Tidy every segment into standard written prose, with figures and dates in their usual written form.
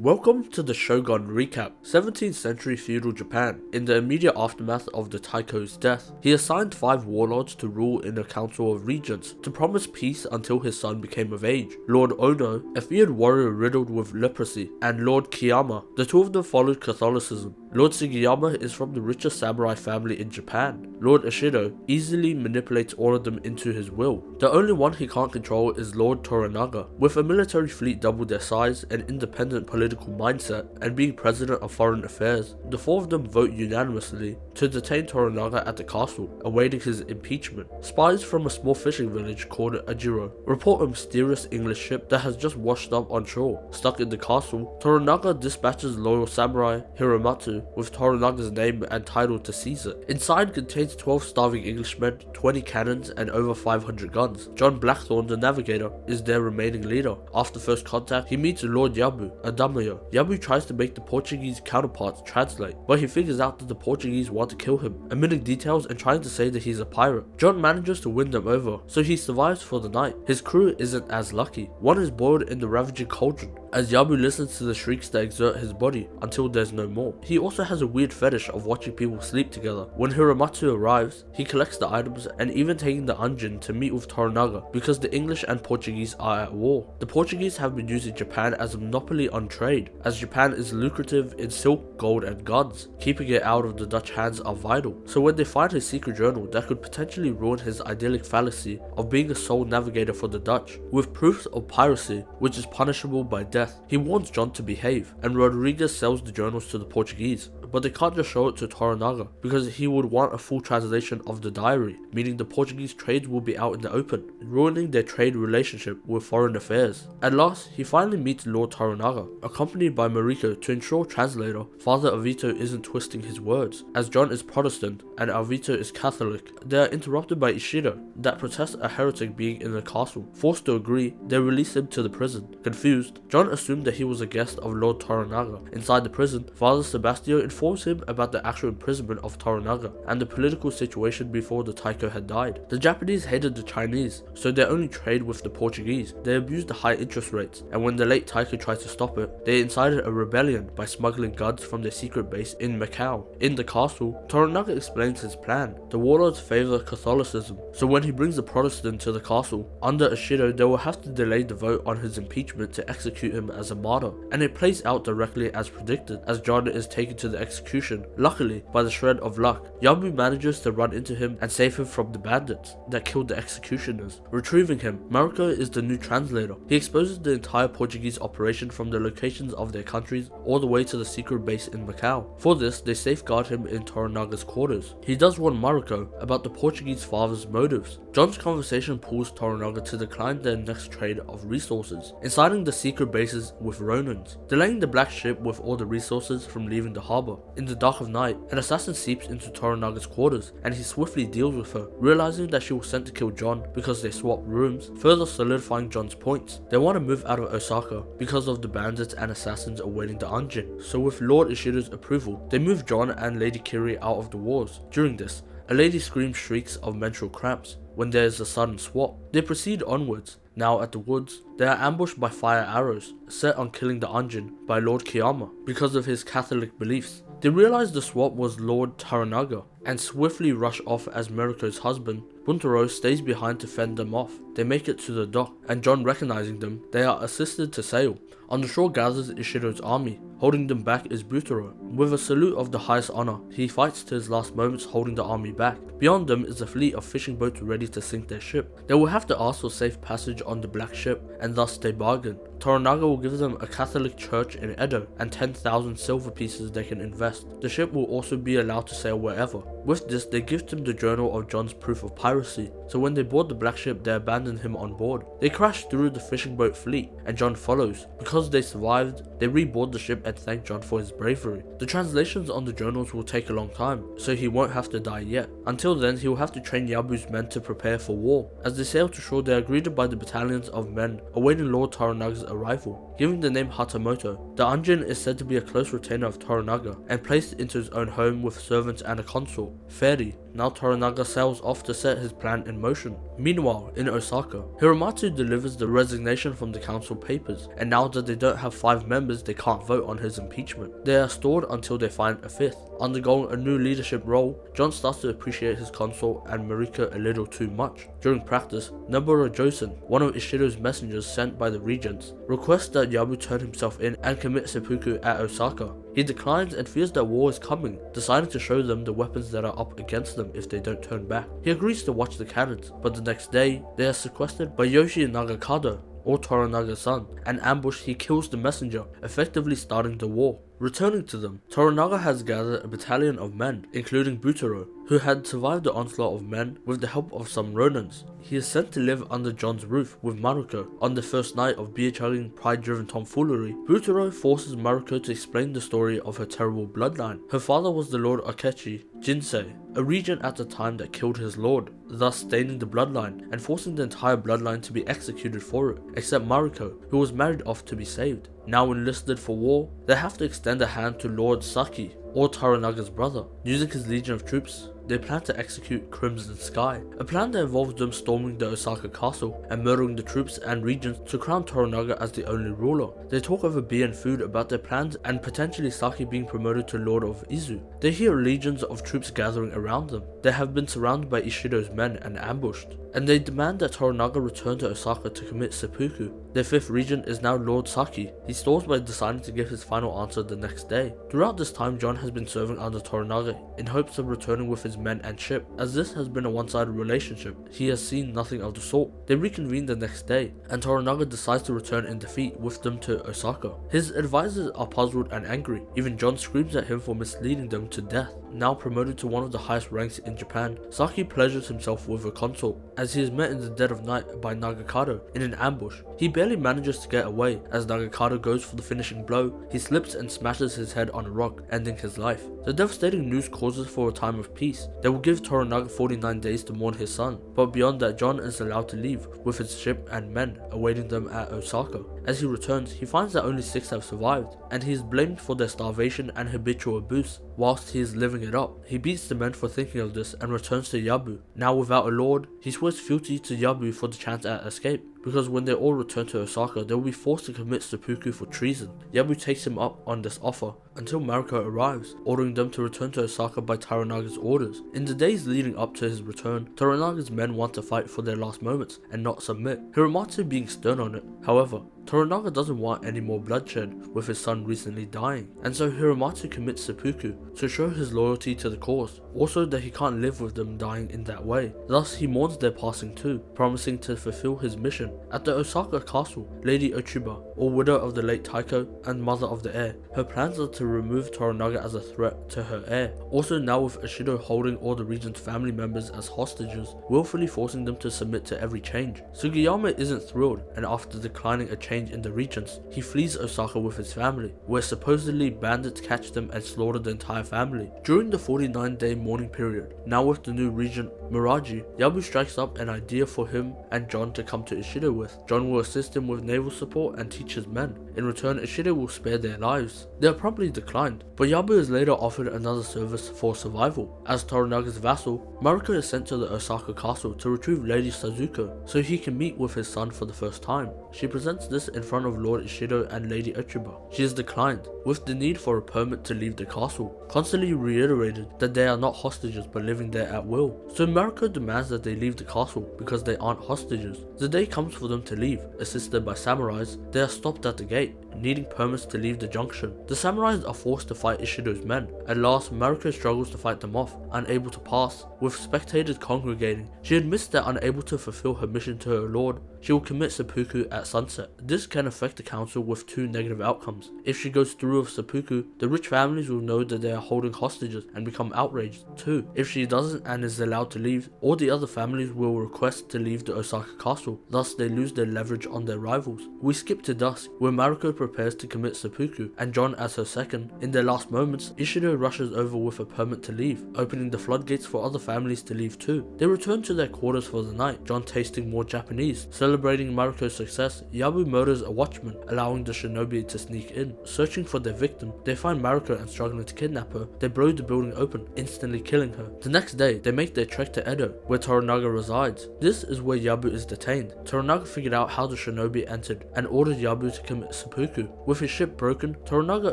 Welcome to the Shōgun recap. 17th century feudal Japan. In the immediate aftermath of the Taiko's death, he assigned 5 warlords to rule in a council of regents to promise peace until his son became of age. Lord Ono, a feared warrior riddled with leprosy, and Lord Kiyama. The two of them followed Catholicism. Lord Sugiyama is from the richest samurai family in Japan. Lord Ishido easily manipulates all of them into his will. The only one he can't control is Lord Toranaga. With a military fleet double their size, an independent political mindset, and being president of foreign affairs, the 4 of them vote unanimously to detain Toranaga at the castle, awaiting his impeachment. Spies from a small fishing village called Allégro report a mysterious English ship that has just washed up on shore. Stuck in the castle, Toranaga dispatches loyal samurai Hiromatsu with Toranaga's name and title to seize it. Inside contains 12 starving Englishmen, 20 cannons, and over 500 guns. John Blackthorne, the navigator, is their remaining leader. After first contact, he meets Lord Yabu, a daimyo. Yabu tries to make the Portuguese counterparts translate, but he figures out that the Portuguese want to kill him, omitting details and trying to say that he's a pirate. John manages to win them over, so he survives for the night. His crew isn't as lucky. One is boiled in the ravaging cauldron, as Yabu listens to the shrieks that exert his body until there's no more. He also has a weird fetish of watching people sleep together. When Hiromatsu arrives, he collects the items and even taking the Anjin to meet with Toranaga because the English and Portuguese are at war. The Portuguese have been using Japan as a monopoly on trade, as Japan is lucrative in silk, gold and guns. Keeping it out of the Dutch hands are vital. So when they find his secret journal that could potentially ruin his idyllic fallacy of being a sole navigator for the Dutch, with proofs of piracy which is punishable by death, he warns John to behave, and Rodriguez sells the journals to the Portuguese. But they can't just show it to Toranaga because he would want a full translation of the diary, meaning the Portuguese trades will be out in the open, ruining their trade relationship with foreign affairs. At last, he finally meets Lord Toranaga, accompanied by Mariko to ensure translator Father Alvito isn't twisting his words, as John is Protestant and Alvito is Catholic. They are interrupted by Ishido, that protests a heretic being in the castle. Forced to agree, they release him to the prison. Confused, John assumed that he was a guest of Lord Toranaga. Inside the prison, Father Sebastio informs him about the actual imprisonment of Toranaga and the political situation before the Taiko had died. The Japanese hated the Chinese, so they only trade with the Portuguese. They abused the high interest rates, and when the late Taiko tried to stop it, they incited a rebellion by smuggling guns from their secret base in Macau. In the castle, Toranaga explains his plan. The warlords favor Catholicism, so when he brings a Protestant to the castle, under Ishido they will have to delay the vote on his impeachment to execute him as a martyr, and it plays out directly as predicted, as John is taken to the execution. Luckily, by the shred of luck, Yabu manages to run into him and save him from the bandits that killed the executioners. Retrieving him, Mariko is the new translator. He exposes the entire Portuguese operation from the locations of their countries all the way to the secret base in Macau. For this, they safeguard him in Toranaga's quarters. He does warn Mariko about the Portuguese father's motives. John's conversation pulls Toranaga to decline their next trade of resources, inciting the secret bases with Ronins, delaying the black ship with all the resources from leaving the harbour. In the dark of night, an assassin seeps into Toranaga's quarters and he swiftly deals with her, realizing that she was sent to kill John because they swapped rooms, further solidifying John's points. They want to move out of Osaka because of the bandits and assassins awaiting the Anjin, so with Lord Ishido's approval, they move John and Lady Kiri out of the wars. During this, a lady screams shrieks of menstrual cramps when there is a sudden swap. They proceed onwards. Now at the woods, they are ambushed by fire arrows set on killing the Anjin by Lord Kiyama because of his Catholic beliefs. They realize the swap was Lord Toranaga and swiftly rush off as Mariko's husband, Buntaro, stays behind to fend them off. They make it to the dock, and John recognizing them, they are assisted to sail. On the shore gathers Ishido's army. Holding them back is Butaro. With a salute of the highest honor, he fights to his last moments holding the army back. Beyond them is a fleet of fishing boats ready to sink their ship. They will have to ask for safe passage on the Black Ship, and thus they bargain. Toranaga will give them a Catholic church in Edo and 10,000 silver pieces they can invest. The ship will also be allowed to sail wherever. With this, they gift him the journal of John's proof of piracy, so when they board the Black Ship, they abandon him on board. They crash through the fishing boat fleet, and John follows. Because they survived, they reboard the ship and thank John for his bravery. The translations on the journals will take a long time, so he won't have to die yet. Until then, he will have to train Yabu's men to prepare for war. As they sail to shore, they are greeted by the battalions of men awaiting Lord Toranaga's arrival. Giving the name Hatamoto, the Anjin is said to be a close retainer of Toranaga and placed into his own home with servants and a consort. Fairy, Now Toranaga sails off to set his plan in motion. Meanwhile, in Osaka, Hiromatsu delivers the resignation from the council papers, and now that they don't have 5 members, they can't vote on his impeachment. They are stored until they find a 5th. Undergoing a new leadership role, John starts to appreciate his consort and Marika a little too much. During practice, Noburo Josen, one of Ishido's messengers sent by the regents, requests that Yabu turn himself in and commit seppuku at Osaka. He declines and fears that war is coming, deciding to show them the weapons that are up against them if they don't turn back. He agrees to watch the cannons, but the next day, they are sequestered by Yoshi Nagakado, or Toranaga's son, and ambushed, he kills the messenger, effectively starting the war. Returning to them, Toranaga has gathered a battalion of men, including Butaro, who had survived the onslaught of men with the help of some Ronins. He is sent to live under John's roof with Maruko. On the first night of beer-chugging, pride-driven tomfoolery, Butaro forces Maruko to explain the story of her terrible bloodline. Her father was the Lord Akechi Jinsei, a regent at the time that killed his lord, thus staining the bloodline and forcing the entire bloodline to be executed for it, except Maruko, who was married off to be saved. Now enlisted for war, they have to extend a hand to Lord Saki, or Toranaga's brother. Using his legion of troops, they plan to execute Crimson Sky, a plan that involves them storming the Osaka castle and murdering the troops and regents to crown Toranaga as the only ruler. They talk over beer and food about their plans and potentially Saki being promoted to Lord of Izu. They hear legions of troops gathering around them. They have been surrounded by Ishido's men and ambushed, and they demand that Toranaga return to Osaka to commit seppuku. Their 5th regent is now Lord Saki. He stalls by deciding to give his final answer the next day. Throughout this time, John has been serving under Toranaga in hopes of returning with his men and ship. As this has been a one-sided relationship, he has seen nothing of the sort. They reconvene the next day, and Toranaga decides to return in defeat with them to Osaka. His advisors are puzzled and angry. Even John screams at him for misleading them to death. Now promoted to one of the highest ranks in Japan, Saki pleasures himself with a consort, as he is met in the dead of night by Nagakado in an ambush. He barely manages to get away. As Nagakado goes for the finishing blow, he slips and smashes his head on a rock, ending his life. The devastating news causes for a time of peace. They will give Toranaga 49 days to mourn his son, but beyond that, John is allowed to leave, with his ship and men awaiting them at Osaka. As he returns, he finds that only 6 have survived, and he is blamed for their starvation and habitual abuse. Whilst he is living it up, he beats the men for thinking of this and returns to Yabu. Now without a lord, he swears fealty to Yabu for the chance at escape, because when they all return to Osaka, they will be forced to commit seppuku for treason. Yabu takes him up on this offer until Maruko arrives, ordering them to return to Osaka by Toranaga's orders. In the days leading up to his return, Toranaga's men want to fight for their last moments and not submit, Hiromatsu being stern on it. However, Toranaga doesn't want any more bloodshed with his son recently dying, and so Hiromatsu commits seppuku to show his loyalty to the cause, also that he can't live with them dying in that way. Thus he mourns their passing too, promising to fulfill his mission. At the Osaka castle, Lady Ochiba, or widow of the late Taiko and mother of the heir, her plans are to remove Toranaga as a threat to her heir. Also now with Ishido holding all the regent's family members as hostages, willfully forcing them to submit to every change. Sugiyama isn't thrilled, and after declining a change in the regents, he flees Osaka with his family, where supposedly bandits catch them and slaughter the entire family. During the 49-day mourning period, now with the new regent Miraji, Yabu strikes up an idea for him and John to come to Ishido with. John will assist him with naval support and teach his men. In return, Ishido will spare their lives. They are promptly declined, but Yabu is later offered another service for survival. As Toranaga's vassal, Maruko is sent to the Osaka castle to retrieve Lady Sazuko so he can meet with his son for the first time. She presents this in front of Lord Ishido and Lady Ochiba. She is declined, with the need for a permit to leave the castle, constantly reiterated that they are not hostages but living there at will. So Maruko demands that they leave the castle because they aren't hostages. The day comes for them to leave. Assisted by samurais, they are stopped at the gate, needing permits to leave the junction. The samurais are forced to fight Ishido's men. At last, Maruko struggles to fight them off, unable to pass. With spectators congregating, she admits that unable to fulfill her mission to her lord, she will commit seppuku at sunset. This can affect the council with 2 negative outcomes. If she goes through with seppuku, the rich families will know that they are holding hostages and become outraged too. If she doesn't and is allowed to leave, all the other families will request to leave the Osaka castle, thus they lose their leverage on their rivals. We skip to dusk, where Maruko prepares to commit seppuku, and John as her second. In their last moments, Ishido rushes over with a permit to leave, opening the floodgates for other families to leave too. They return to their quarters for the night, John tasting more Japanese, Celebrating Maruko's success, Yabu murders a watchman, allowing the shinobi to sneak in. Searching for their victim, they find Maruko and struggling to kidnap her, they blow the building open, instantly killing her. The next day, they make their trek to Edo, where Toranaga resides. This is where Yabu is detained. Toranaga figured out how the shinobi entered and ordered Yabu to commit seppuku. With his ship broken, Toranaga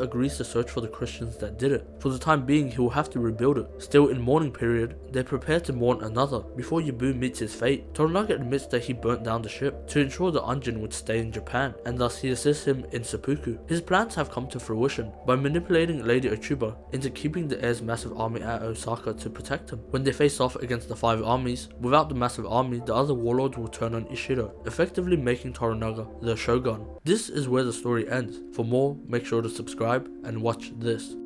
agrees to search for the Christians that did it. For the time being, he will have to rebuild it. Still in mourning period, they prepare to mourn another. Before Yabu meets his fate, Toranaga admits that he burnt down the ship to ensure the Anjin would stay in Japan, and thus he assists him in seppuku. His plans have come to fruition by manipulating Lady Ochuba into keeping the heir's massive army at Osaka to protect him. When they face off against the 5 armies, without the massive army, the other warlords will turn on Ishido, effectively making Toranaga the Shōgun. This is where the story ends. For more, make sure to subscribe and watch this.